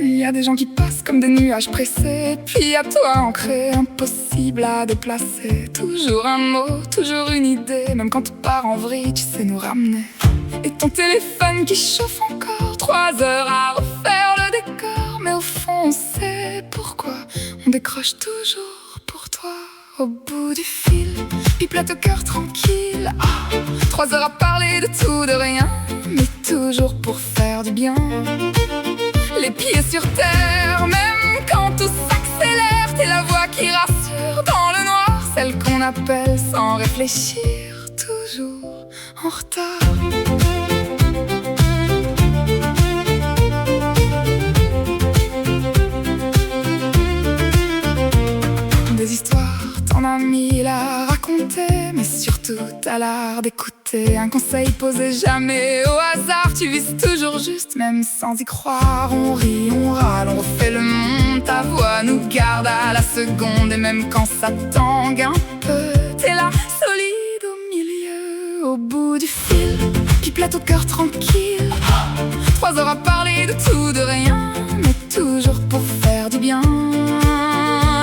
Il y a des gens qui passent comme des nuages pressés, puis à toi ancré, impossible à déplacer. Toujours un mot, toujours une idée, même quand tout part en vrille, tu sais nous ramener. Et ton téléphone qui chauffe encore, 3 heures à refaire le décor. Mais au fond on sait pourquoi on décroche toujours pour toi. Au bout du fil, pipelette au cœur tranquille. 3 heures à parler de tout, de rien, mais toujours pour faire du bien. Les pieds sur terre, même quand tout s'accélère, t'es la voix qui rassure dans le noir, celle qu'on appelle sans réfléchir, toujours en retard. Des histoires, t'en as mille à raconter, mais surtout t'as l'art d'écouter. Un conseil posé jamais au hasard, tu vises toujours juste, même sans y croire. On rit, on râle, on refait le monde, ta voix nous garde à la seconde. Et même quand ça tangue un peu, t'es là, solide au milieu. Au bout du fil, pipelette au cœur tranquille. 3 heures à parler de tout, de rien, mais toujours pour faire du bien.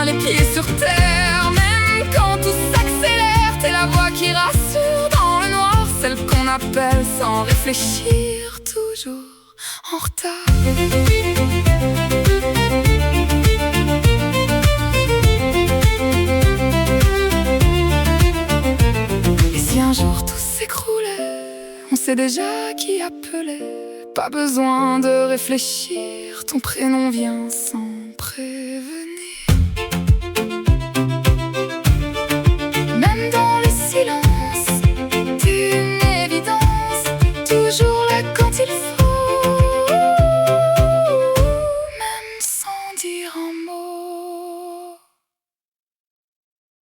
Les pieds sur terre, même quand tout s'accélère, t'es la voix qui rassure dans le noir, celle qu'on appelle sans réfléchir, toujours en retard. Et si un jour tout s'écroulait, on sait déjà qui appeler. Pas besoin de réfléchir, ton prénom vient sans prévenir. Même dans le silence, d'une évidence, toujours là quand il faut, même sans dire un mot.